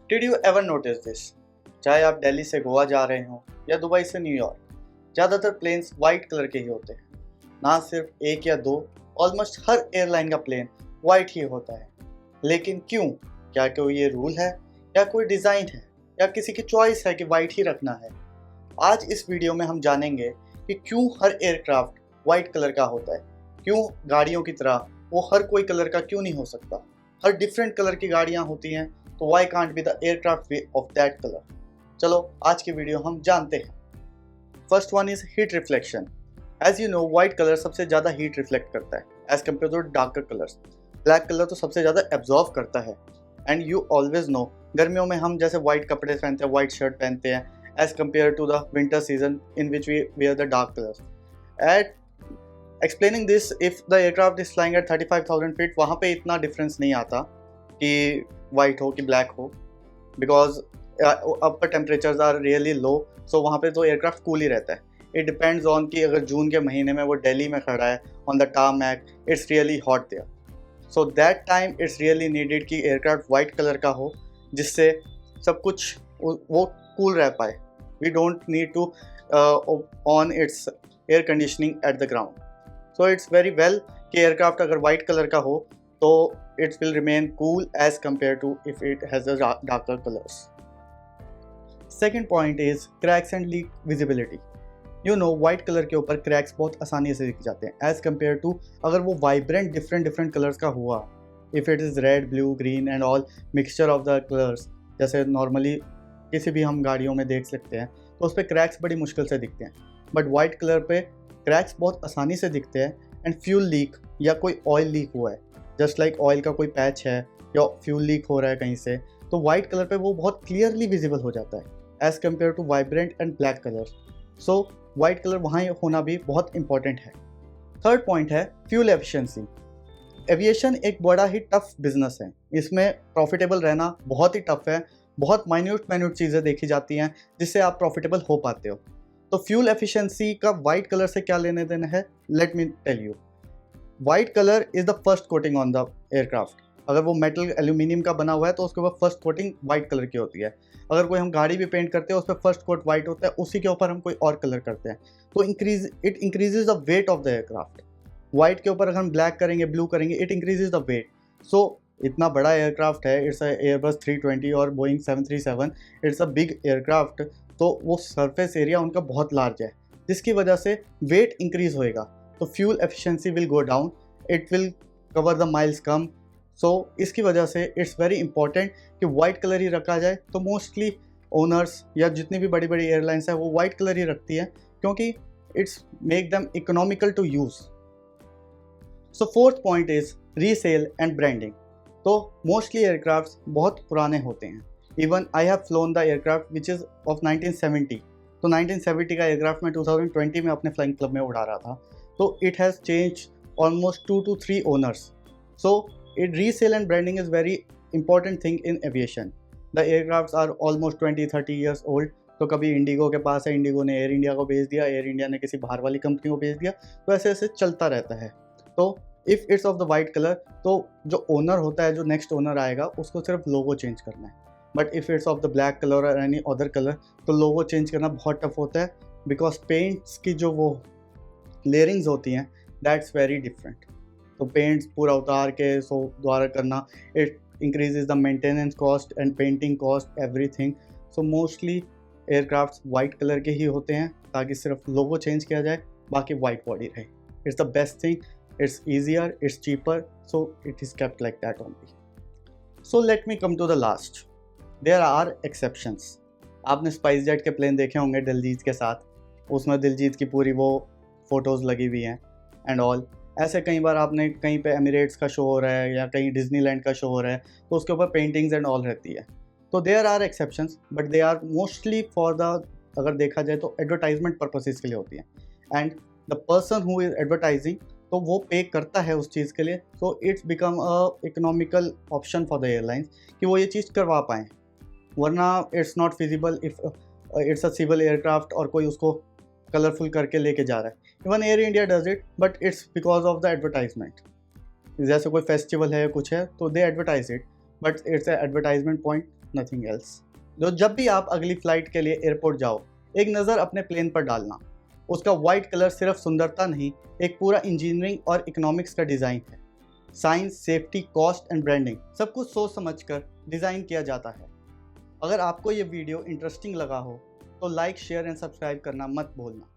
Did you ever notice this? चाहे आप दिल्ली से गोवा जा रहे हो या दुबई से न्यूयॉर्क, ज़्यादातर प्लेन्स वाइट कलर के ही होते हैं। ना सिर्फ एक या दो, ऑलमोस्ट हर एयरलाइन का प्लेन वाइट ही होता है। लेकिन क्यों? क्या कोई ये रूल है या कोई डिज़ाइन है या किसी की चॉइस है कि वाइट ही रखना है? आज इस वीडियो में हम जानेंगे कि क्यों हर एयरक्राफ्ट वाइट कलर का होता है, क्यों गाड़ियों की तरह वो हर कोई कलर का क्यों नहीं हो सकता। हर डिफरेंट कलर की गाड़ियाँ होती हैं, तो why can't be the aircraft be of that colour. चलो आज की वीडियो हम जानते हैं। First one is heat reflection. As you know, white colour सबसे ज़्यादा हीट रिफ्लेक्ट करता है as compare to darker colours. Black colour तो सबसे ज़्यादा एब्जॉर्व करता है। एंड यू ऑलवेज नो, गर्मियों में हम जैसे व्हाइट कपड़े पहनते हैं, व्हाइट शर्ट पहनते हैं as compare to the winter season in which we wear the dark colours. At explaining this, if the aircraft is flying at 35,000 feet, वहाँ पे इतना डिफरेंस नहीं आता कि वाइट हो कि ब्लैक हो, because upper temperatures are really low, so वहाँ पे तो एयरक्राफ्ट कूल ही रहता है। इट डिपेंड्स ऑन कि अगर जून के महीने में वो दिल्ली में खड़ा है on the tarmac, it's really hot there, so that time it's really needed कि एयरक्राफ्ट वाइट कलर का हो, जिससे सब कुछ वो कूल रह पाए। We don't need to on its air conditioning at the ground. So it's very well कि एयरक्राफ्ट अगर वाइट कलर का हो तो it will remain cool as compared to if it has a darker colors. Second point is cracks and leak visibility. You know, white color के ऊपर cracks बहुत आसानी से दिख जाते हैं as compared to अगर वो vibrant different colors का हुआ, if it is red, blue, green and all mixture of the colors, जैसे normally किसी भी हम गाड़ियों में देख सकते हैं, तो उस पर cracks बड़ी मुश्किल से दिखते हैं। बट white कलर पे cracks बहुत आसानी से दिखते हैं। एंड फ्यूल लीक या कोई ऑयल लीक हुआ है, जस्ट लाइक ऑयल का कोई पैच है या फ्यूल लीक हो रहा है कहीं से, तो वाइट कलर पे वो बहुत क्लियरली विजिबल हो जाता है as compare to vibrant and black colour. So white colour वहाँ होना भी बहुत इंपॉर्टेंट है। थर्ड पॉइंट है फ्यूल एफिशिएंसी। एविएशन एक बड़ा ही टफ बिजनेस है, इसमें प्रॉफिटेबल रहना बहुत ही टफ है। बहुत माइन्यूट चीज़ें देखी जाती हैं जिससे आप प्रॉफिटेबल हो पाते हो। तो फ्यूल एफिशिएंसी का वाइट कलर से क्या लेने देना है, let me tell you. White colour is the first coating on the aircraft. अगर वो मेटल एल्यूमिनियम का बना हुआ है तो उसके ऊपर फर्स्ट कोटिंग वाइट कलर की होती है। अगर कोई हम गाड़ी भी पेंट करते हैं उस पर फर्स्ट कोट वाइट होता है, उसी के ऊपर हम कोई और कलर करते हैं तो it increases the weight of the aircraft. White के ऊपर अगर हम ब्लैक करेंगे, ब्लू करेंगे, इट इंक्रीजेज द वेट। सो इतना बड़ा एयरक्राफ्ट है, इट्स एयरबस 320 और Boeing 737, it's a big aircraft, तो वो सरफेस एरिया उनका बहुत लार्ज है, जिसकी वजह से वेट इंक्रीज होएगा तो fuel efficiency will go down, it will cover the miles कम। सो इसकी वजह से इट्स वेरी इंपॉर्टेंट कि वाइट कलर ही रखा जाए। तो मोस्टली ओनर्स या जितनी भी बड़ी बड़ी एयरलाइंस है वो वाइट कलर ही रखती है, क्योंकि it's make them economical to use. So fourth point is resale and branding. तो मोस्टली एयरक्राफ्ट बहुत पुराने होते हैं। Even I have flown the aircraft which is of 1970। तो 1970 का एयरक्राफ्ट मैं 2020 में अपने फ्लाइंग क्लब में उड़ा रहा था। तो it has changed almost 2 to 3 owners. So resale and branding is very important thing in aviation. The aircrafts are almost 20-30 years old. तो कभी इंडिगो के पास है, इंडिगो ने एयर इंडिया को भेज दिया, एयर इंडिया ने किसी बाहर वाली कंपनी को भेज दिया, तो ऐसे ऐसे चलता रहता है। तो if it's of the white colour, तो जो ओनर होता है, जो नेक्स्ट ओनर आएगा, उसको सिर्फ लोगो चेंज करना है। But if it's of the black colour और एनी अदर कलर, तो लोगो चेंज करना बहुत टफ होता है, बिकॉज पेंट्स की जो वो लेयरिंग्स होती हैं, दैट्स वेरी डिफरेंट। तो पेंट्स पूरा उतार के सो दोबारा करना, it increases the maintenance cost and painting cost, everything. So mostly aircrafts white colour के ही होते हैं, ताकि सिर्फ लोगो चेंज किया जाए, बाकी वाइट बॉडी रहे। It's the best thing, it's easier, it's cheaper, so it is kept like that only. So let me come to the last. There are exceptions. आपने स्पाइस जेट के प्लेन देखे होंगे दिलजीत के साथ, उसमें दिलजीत की पूरी वो फ़ोटोज़ लगी हुई हैं एंड ऑल। ऐसे कई बार आपने कहीं पे एमिरेट्स का शो हो रहा है या कहीं डिज्नीलैंड का शो हो रहा है, तो उसके ऊपर पेंटिंग्स एंड ऑल रहती है। तो there are exceptions, but they are mostly for the, अगर देखा जाए तो एडवर्टाइजमेंट पर्पसेस के लिए होती हैं। And the person who is advertising, तो वो पे करता है उस चीज़ के लिए, so it's become a economical option for the airlines कि वो ये चीज़ करवा पाएँ। वरना it's not feasible if it's a civil aircraft और कोई उसको कलरफुल करके लेके जा रहा है। Even Air India does it, but it's because of the advertisement. जैसे कोई फेस्टिवल है, कुछ है, तो दे advertise it, but it's advertisement point, nothing else. तो जब भी आप अगली फ्लाइट के लिए एयरपोर्ट जाओ, एक नज़र अपने प्लेन पर डालना। उसका वाइट कलर सिर्फ सुंदरता नहीं, एक पूरा इंजीनियरिंग और इकोनॉमिक्स का डिज़ाइन है। Science, safety, cost and branding सब कुछ सोच समझकर डिज़ाइन किया जाता है। अगर आपको ये वीडियो इंटरेस्टिंग लगा हो तो लाइक, शेयर एंड सब्सक्राइब करना मत भूलना।